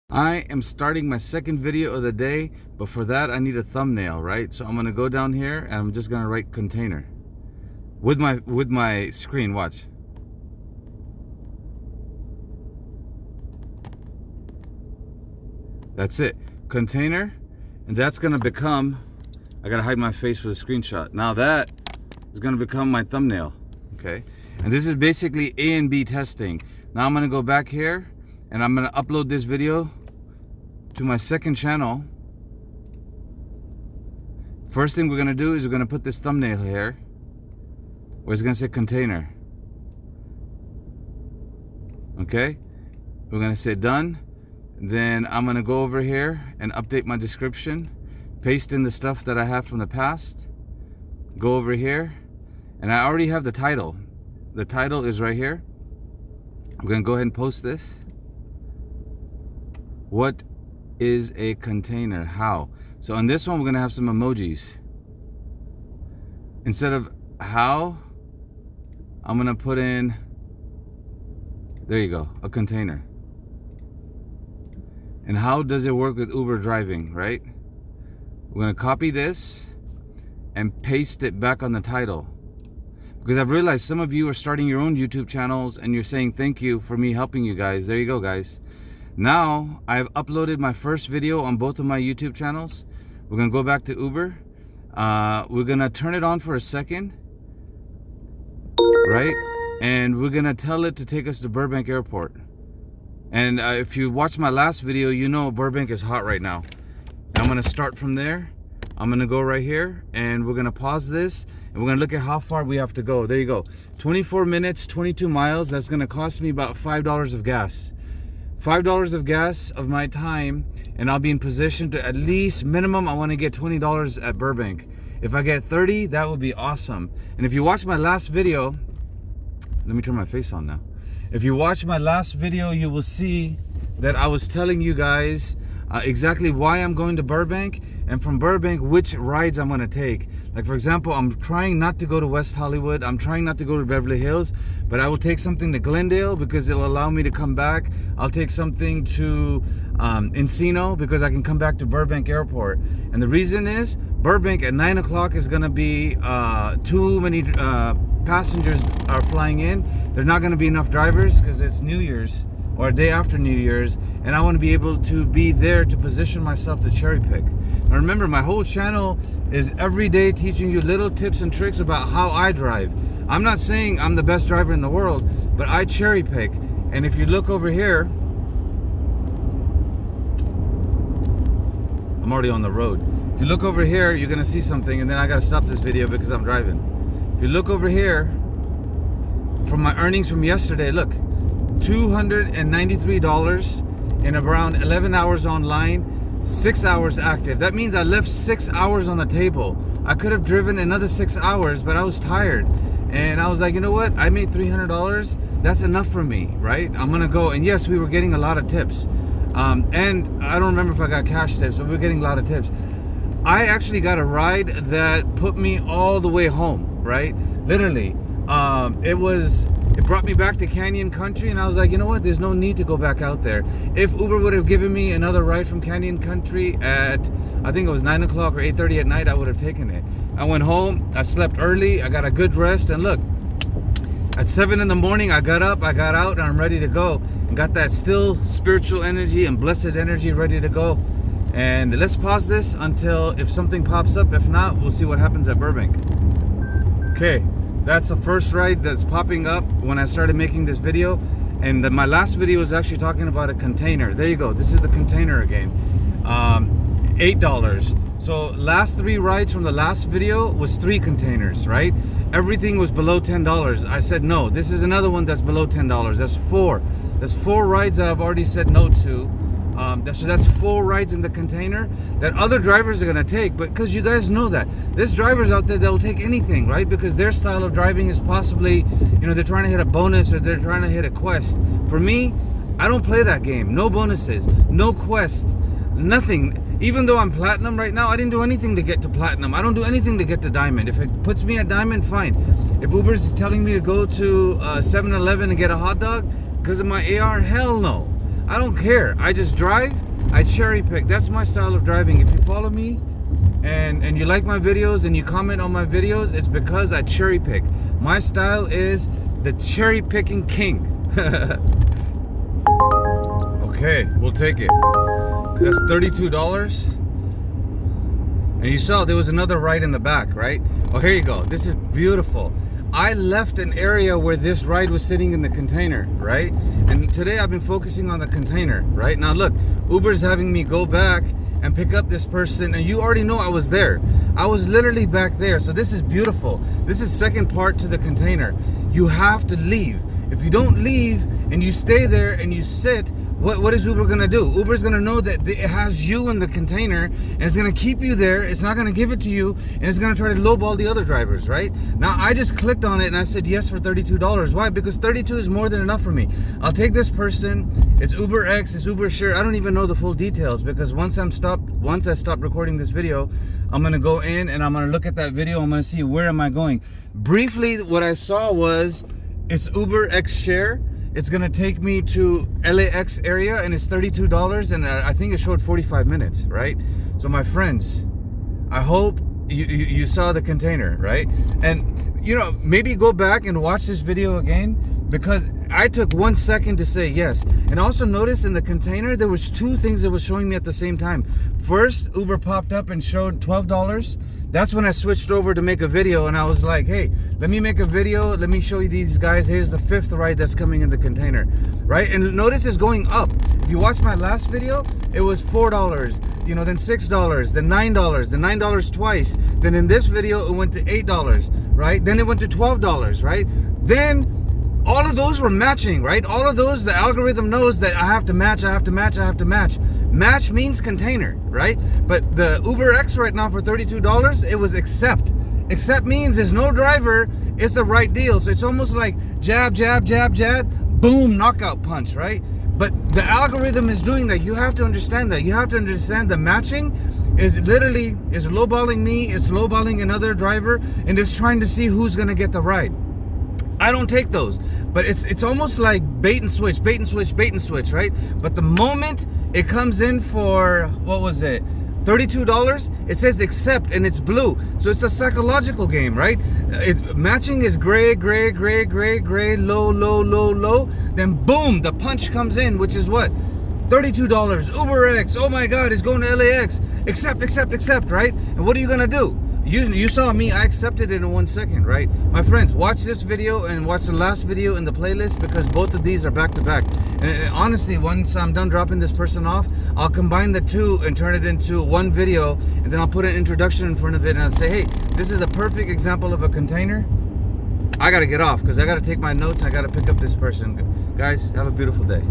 I am starting my second video of the day, but for that I need a thumbnail, right? So I'm gonna go down here and I'm just gonna write container with my screen. Watch. That's it, container, and that's gonna become. I gotta hide my face for the screenshot. Now that is gonna become my thumbnail, okay? And this is basically A and B testing. Now I'm gonna go back here and I'm gonna upload this video to my second channel. First thing we're gonna do is we're gonna put this thumbnail here where it's gonna say container. Okay, we're gonna say done. Then I'm gonna go over here and update my description, paste in the stuff that I have from the past, go over here, and I already have the title. The title is right here. We're gonna go ahead and post this. What is a container? How? So on this one we're gonna have some emojis. Instead of how, I'm gonna put in, there you go, a container. And how does it work with Uber driving, right? We're gonna copy this and paste it back on the title. Because I've realized some of you are starting your own YouTube channels and you're saying thank you for me helping you guys. There you go, guys. Now I've uploaded my first video on both of my YouTube channels. We're gonna go back to Uber. We're gonna turn it on for a second, right? And we're gonna tell it to take us to Burbank Airport. And if you watched my last video, you know Burbank is hot right now. And I'm gonna start from there. I'm gonna go right here and we're gonna pause this and we're gonna look at how far we have to go. There you go, 24 minutes, 22 miles. That's gonna cost me about $5 of gas. $5 of gas of my time, and I'll be in position to at least minimum I want to get $20 at Burbank. If I get 30, that would be awesome. And if you watch my last video, let me turn my face on now. If you watch my last video, you will see that I was telling you guys exactly why I'm going to Burbank, and from Burbank which rides I'm going to take. Like for example, I'm trying not to go to West Hollywood, I'm trying not to go to Beverly Hills, but I will take something to Glendale because it'll allow me to come back. I'll take something to Encino because I can come back to Burbank Airport. And the reason is Burbank at 9 o'clock is going to be too many passengers are flying in. There's not going to be enough drivers because it's New Year's or a day after New Year's, and I want to be able to be there to position myself to cherry pick. Now remember, my whole channel is every day teaching you little tips and tricks about how I drive. I'm not saying I'm the best driver in the world, but I cherry pick. And if you look over here, I'm already on the road. If you look over here, you're gonna see something, and then I gotta stop this video because I'm driving. If you look over here, from my earnings from yesterday, look, $293 in around 11 hours online, 6 hours active. That means I left 6 hours on the table. I could have driven another 6 hours, but I was tired. And I was like, you know what? I made $300. That's enough for me, right? I'm gonna go. And yes, we were getting a lot of tips. And I don't remember if I got cash tips, but we were getting a lot of tips. I actually got a ride that put me all the way home, right? Literally. It brought me back to Canyon Country, and I was like, you know what? There's no need to go back out there. If Uber would have given me another ride from Canyon Country at, I think it was 9 o'clock or 8:30 at night, I would have taken it. I went home, I slept early, I got a good rest, and look, at 7 in the morning, I got up, I got out, and I'm ready to go. And got that still spiritual energy and blessed energy ready to go. And let's pause this until if something pops up. If not, we'll see what happens at Burbank. Okay. That's the first ride that's popping up when I started making this video. And my last video was actually talking about a container. There you go. This is the container again. $8. So last 3 rides from the last video was 3 containers, right? Everything was below $10. I said no. This is another one that's below $10. That's 4. That's 4 rides that I've already said no to. So that's 4 rides in the container that other drivers are gonna take, but because you guys know that there's drivers out there that will take anything, right? Because their style of driving is possibly, you know, they're trying to hit a bonus or they're trying to hit a quest. For me, I don't play that game. No bonuses, no quest, nothing. Even though I'm platinum right now, I didn't do anything to get to platinum. I don't do anything to get to diamond. If it puts me at diamond, fine. If Uber's is telling me to go to 7-Eleven and get a hot dog because of my AR, hell no. I don't care. I just drive, I cherry pick. That's my style of driving. If you follow me and you like my videos and you comment on my videos, it's because I cherry pick. My style is the cherry picking king. Okay, we'll take it. That's $32. And you saw there was another ride in the back, right? Oh, here you go. This is beautiful. I left an area where this ride was sitting in the container, right? And today I've been focusing on the container, right? Now look, Uber's having me go back and pick up this person, and you already know I was there. I was literally back there. So this is beautiful. This is second part to the container. You have to leave. If you don't leave and you stay there and you sit, what is Uber gonna do? Uber's gonna know that it has you in the container, and it's gonna keep you there. It's not gonna give it to you, and it's gonna try to lowball the other drivers, right? Now I just clicked on it and I said yes for $32. Why? Because 32 is more than enough for me. I'll take this person. It's UberX, it's UberShare. I don't even know the full details, because once I stop recording this video, I'm gonna go in and I'm gonna look at that video. I'm gonna see where am I going. Briefly, what I saw was it's UberX Share. It's gonna take me to LAX area, and it's $32, and I think it showed 45 minutes, right? So my friends, I hope you saw the container, right? And you know, maybe go back and watch this video again, because I took 1 second to say yes. And also notice in the container there was two things that was showing me at the same time. First, Uber popped up and showed $12. That's when I switched over to make a video, and I was like, hey, let me make a video. Let me show you these guys. Here's the fifth ride that's coming in the container, right? And notice it's going up. If you watch my last video, it was $4, you know, then $6, then $9, then $9 twice. Then in this video, it went to $8, right? Then it went to $12, right? Then all of those were matching, right? All of those, the algorithm knows that I have to match, I have to match, I have to match. Match means container, right? But the UberX right now for $32, it was accept. Accept means there's no driver, it's the right deal. So it's almost like jab, jab, jab, jab, boom, knockout punch, right? But the algorithm is doing that. You have to understand that. You have to understand the matching is lowballing me, it's lowballing another driver, and it's trying to see who's gonna get the ride. I don't take those, but it's almost like bait and switch, bait and switch, bait and switch, right? But the moment it comes in for, what was it, $32, it says accept, and it's blue. So it's a psychological game, right? Matching is gray, gray, gray, gray, gray, low, low, low, low. Then boom, the punch comes in, which is what? $32, UberX, oh my God, it's going to LAX. Accept, accept, accept, right? And what are you gonna do? You saw me, I accepted it in 1 second, right? My friends, watch this video and watch the last video in the playlist, because both of these are back to back. And honestly, once I'm done dropping this person off, I'll combine the two and turn it into one video, and then I'll put an introduction in front of it and I'll say, hey, this is a perfect example of a container. I gotta get off because I gotta take my notes and I gotta pick up this person. Guys, have a beautiful day.